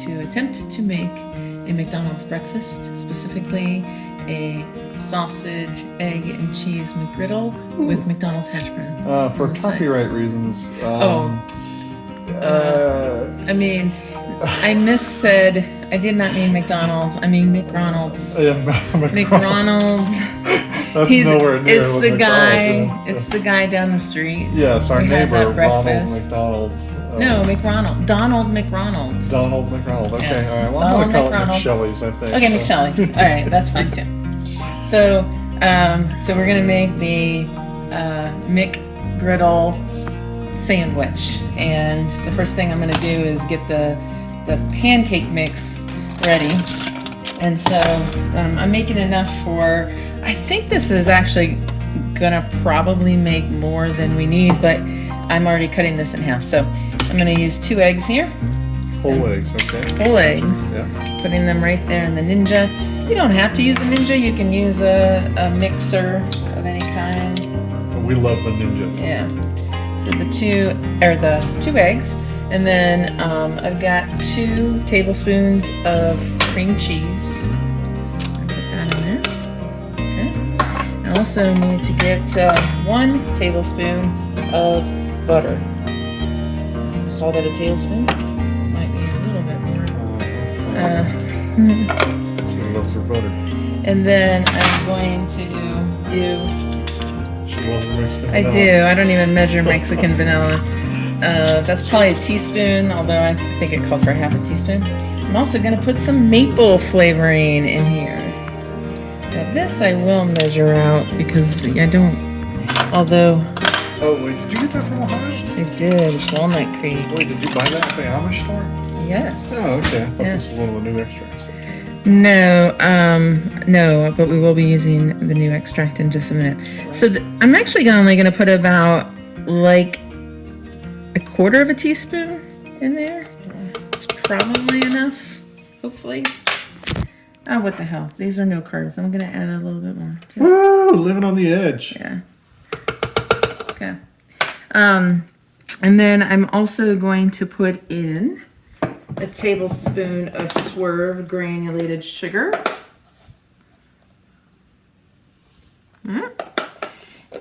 to attempt to make a McDonald's breakfast, specifically a sausage, egg, and cheese McGriddle with McDonald's hash browns. For copyright reasons. I mean, I missaid. I did not mean McDonald's. I mean McDonald's. Yeah, McDonald's. That's nowhere near It's what the McDonald's guy. is. It's the guy down the street. Yes, our We had neighbor, that breakfast. Ronald McDonald. No, McDonald. Donald McDonald. Donald McDonald. Okay, Yeah. all right. Well, I'm going to call it McDonald. McShelly's, I think. Okay, McShelly's. All right, that's fine too. So, so we're gonna make the McGriddle sandwich, and the first thing I'm gonna do is get the pancake mix ready. And so I'm making enough for. I think this is actually gonna probably make more than we need, but I'm already cutting this in half. So I'm gonna use 2 eggs here. Whole eggs, okay. Whole eggs. Yeah. Putting them right there in the Ninja. You don't have to use a Ninja. You can use a mixer of any kind. We love the Ninja. Yeah. So the 2 eggs, and then I've got 2 tablespoons of cream cheese. I'll put that in there. Okay. I also need to get 1 tablespoon of butter. Call that a tablespoon? Might be a little bit more. She loves her butter. And then I'm going to do. She loves her Mexican I vanilla. do. I don't even measure Mexican vanilla. That's probably a teaspoon, although I think it called for half a teaspoon. I'm also going to put some maple flavoring in here. Now this I will measure out because I don't. Although Oh, wait, did you get that from Ohio? I did. It's Walnut Creek. Wait, did you buy that at the Amish store? Yes. Oh, okay. I thought Yes. this was one of the new extracts. No, no, but we will be using the new extract in just a minute. So I'm actually only going to put about like a quarter of a teaspoon in there. It's probably enough, hopefully. Oh, what the hell? These are no carbs. I'm going to add a little bit more. Woo! Living on the edge. Yeah. Okay. And then I'm also going to put in a tablespoon of Swerve granulated sugar.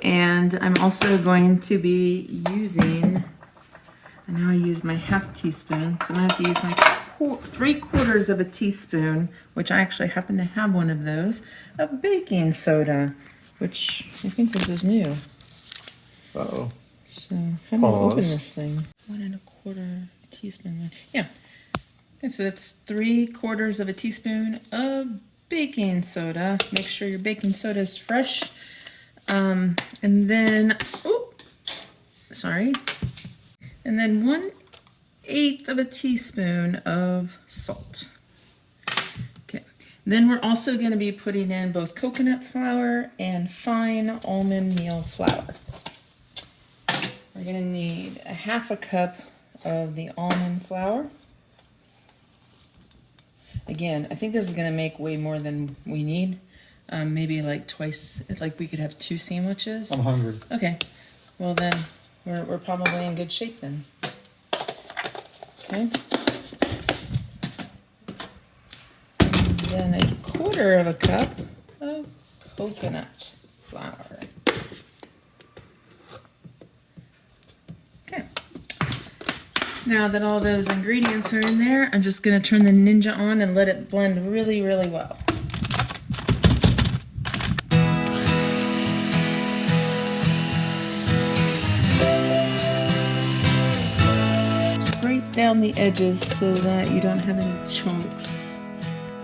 And I'm also going to be using, and now I use my half teaspoon, so I'm going to have to use my 3/4 of a teaspoon, which I actually happen to have one of those, of baking soda, which I think this is new. Uh-oh. So how do I open Pause. this thing? 1 1/4 teaspoon. Yeah. Okay, so that's 3/4 of a teaspoon of baking soda. Make sure your baking soda is fresh. And then, and then 1/8 of a teaspoon of salt. Okay. Then we're also going to be putting in both coconut flour and fine almond meal flour. We're going to need a 1/2 cup of the almond flour. Again, I think this is going to make way more than we need. Maybe like twice, like we could have 2 sandwiches. I'm hungry. Okay, well then we're probably in good shape then. Okay. And then 1/4 cup of coconut flour. Okay. Now that all those ingredients are in there, I'm just going to turn the Ninja on and let it blend really, really well. Scrape down the edges so that you don't have any chunks.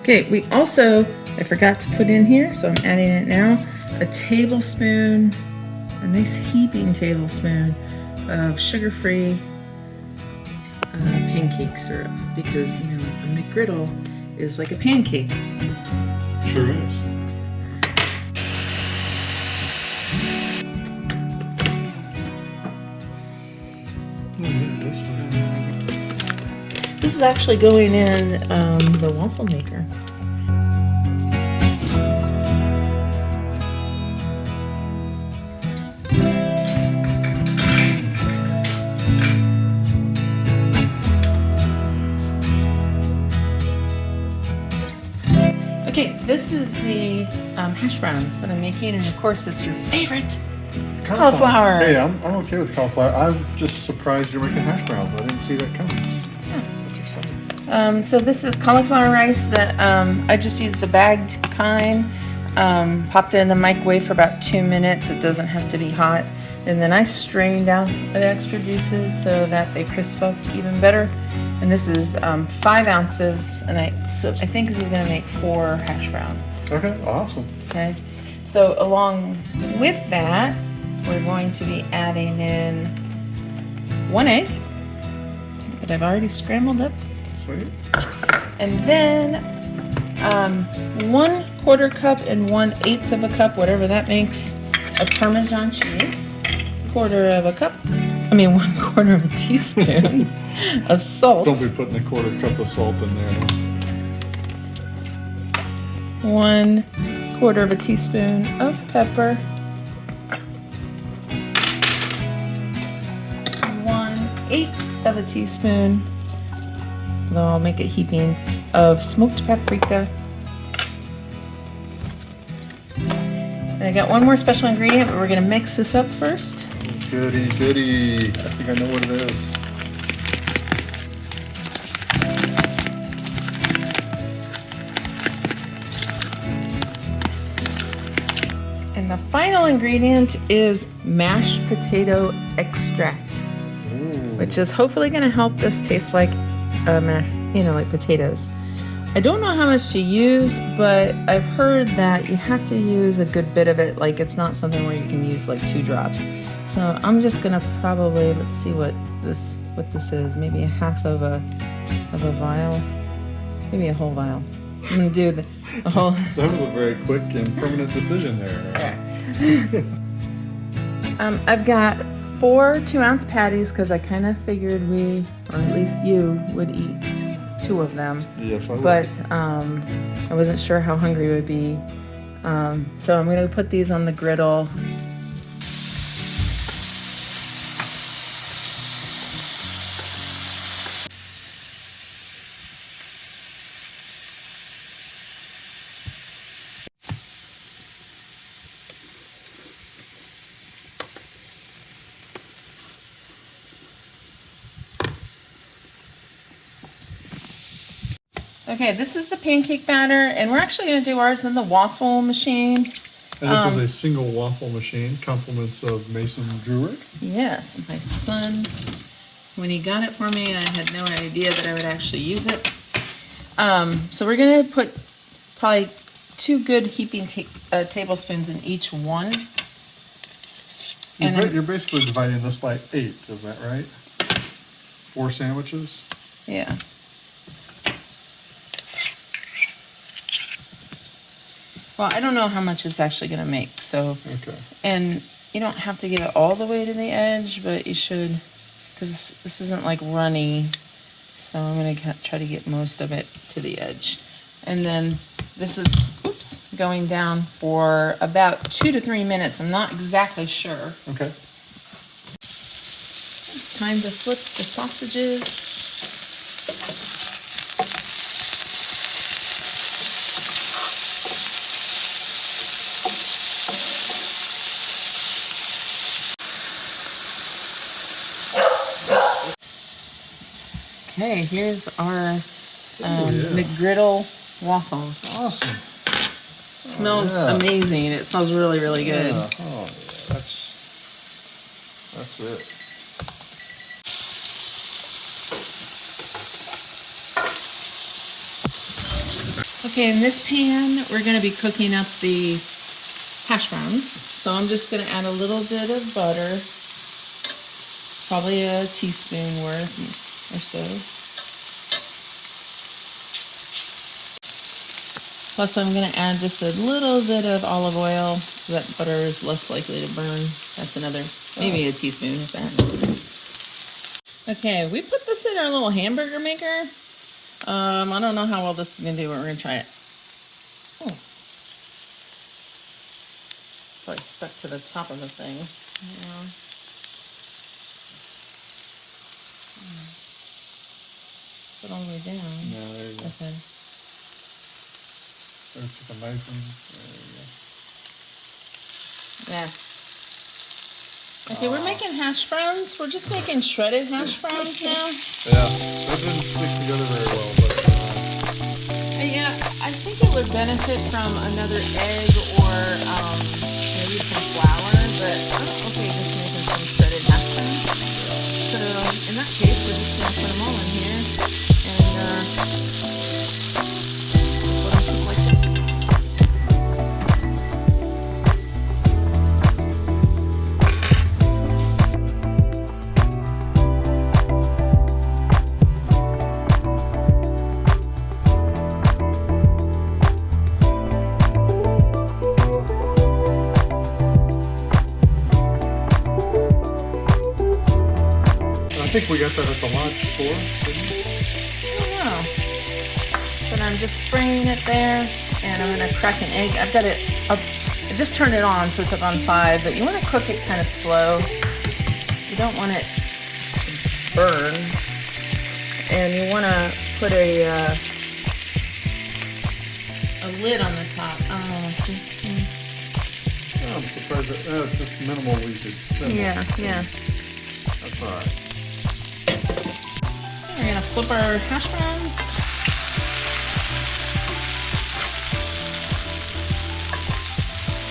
Okay, we also, I forgot to put in here, so I'm adding it now, a tablespoon, a nice heaping tablespoon of sugar-free pancake syrup, because you know a McGriddle is like a pancake. Sure is. This is actually going in the waffle maker. is the hash browns that I'm making, and of course it's your favorite cauliflower. Hey, I'm okay with cauliflower. I'm just surprised you're making hash browns. I didn't see that coming. Yeah. That's exciting. So this is cauliflower rice that I just used the bagged kind. Popped it in the microwave for about 2 minutes. It doesn't have to be hot. And then I strained out the extra juices so that they crisp up even better. And this is 5 ounces, and I think this is gonna make 4 hash browns. Okay, awesome. Okay, so along with that, we're going to be adding in 1 egg that I've already scrambled up. Sweet. And then 1/4 cup and 1/8 of a cup, whatever that makes, of Parmesan cheese. 1/4 of a teaspoon of salt. Don't be putting 1/4 cup of salt in there. 1/4 of a teaspoon of pepper. 1/8 of a teaspoon, though I'll make it heaping, of smoked paprika. And I got one more special ingredient, but we're gonna mix this up first. Goody, goody. I think I know what it is. And the final ingredient is mashed potato extract, which is hopefully going to help this taste like like potatoes. I don't know how much to use, but I've heard that you have to use a good bit of it. Like, it's not something where you can use like 2 drops. So I'm just gonna probably, let's see what this is. Maybe a half of a vial, maybe a whole vial. I'm gonna do the whole. That was a very quick and permanent decision there. I've got 4 2-ounce patties because I kind of figured we, or at least you, would eat 2 of them. Yes, I would. But I wasn't sure how hungry we would be. So I'm gonna put these on the griddle. Okay, this is the pancake batter, and we're actually going to do ours in the waffle machine. And this is a single waffle machine, compliments of Mason Druid. Yes, my son, when he got it for me, I had no idea that I would actually use it. So we're going to put probably 2 good heaping tablespoons in each one. You're basically dividing this by 8, is that right? 4 sandwiches? Yeah. Well, I don't know how much it's actually going to make, so. Okay. And you don't have to get it all the way to the edge, but you should, because this isn't like runny, so I'm going to try to get most of it to the edge. And then this is, going down for about 2 to 3 minutes. I'm not exactly sure. Okay. It's time to flip the sausages. Okay, here's our McGriddle waffle. Awesome. Smells amazing. It smells really, really good. Yeah. Oh, yeah. That's it. Okay, in this pan, we're going to be cooking up the hash browns. So I'm just going to add a little bit of butter, probably a teaspoon worth or so. Plus I'm going to add just a little bit of olive oil so that butter is less likely to burn. That's another, maybe a teaspoon of that. Okay, we put this in our little hamburger maker. I don't know how well this is going to do, but we're going to try it. Oh. Probably stuck to the top of the thing. Yeah. Put it all the way down. No, there you go. Okay. There's chicken bacon. There you go. Yeah. Okay, we're making hash browns. We're just making shredded hash browns now. Yeah, that didn't stick together very well, but Yeah, I think it would benefit from another egg or maybe some flour, but I'm okay just making some shredded hash browns. So in that case, we're just gonna put them all in here and just let them cook like this. I think we got that at the lunch store, didn't we? I don't know. But I'm just spraying it there, and I'm gonna crack an egg. I've got it up. I just turned it on, so it's up on 5. But you want to cook it kind of slow. You don't want it to burn, and you want to put a lid on the top. Oh, I'm surprised that it's just minimal leakage. yeah. That's all right. We're gonna flip our hash browns.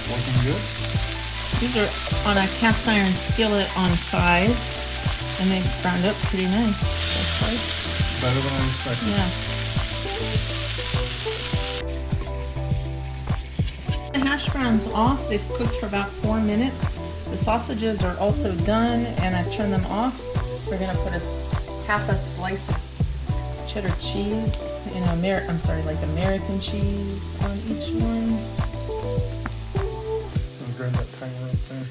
Looking good. These are on a cast iron skillet on 5, and they browned up pretty nice. That's nice. Better than I expected. Yeah. The hash browns off. They've cooked for about 4 minutes. The sausages are also done, and I've turned them off. We're gonna put half a slice of cheddar cheese, like American cheese on each one. I'll grab that timer up there.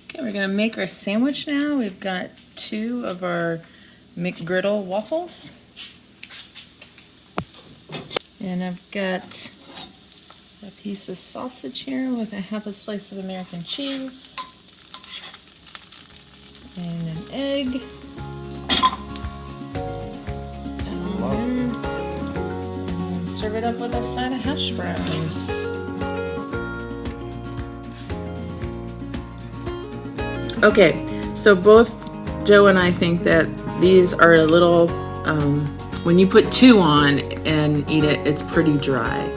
Okay, we're gonna make our sandwich now. We've got 2 of our McGriddle waffles. And I've got a piece of sausage here with half a slice of American cheese. And an egg. And serve it up with a side of hash browns. Okay, so both Joe and I think that these are a little, when you put 2 on and eat it, it's pretty dry.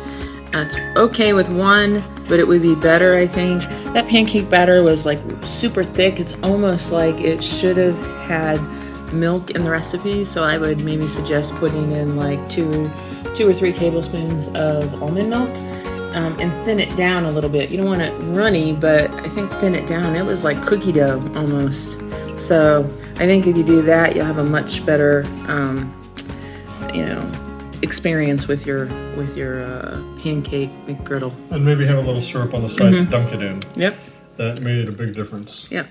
It's okay with 1, but it would be better, I think. That pancake batter was like super thick. It's almost like it should have had milk in the recipe, so I would maybe suggest putting in like 2 or 3 tablespoons of almond milk. And thin it down a little bit. You don't want it runny, but I think thin it down. It was like cookie dough almost. So I think if you do that, you'll have a much better, experience with your pancake McGriddle. And maybe have a little syrup on the side to dunk it in. Yep. That made a big difference. Yep.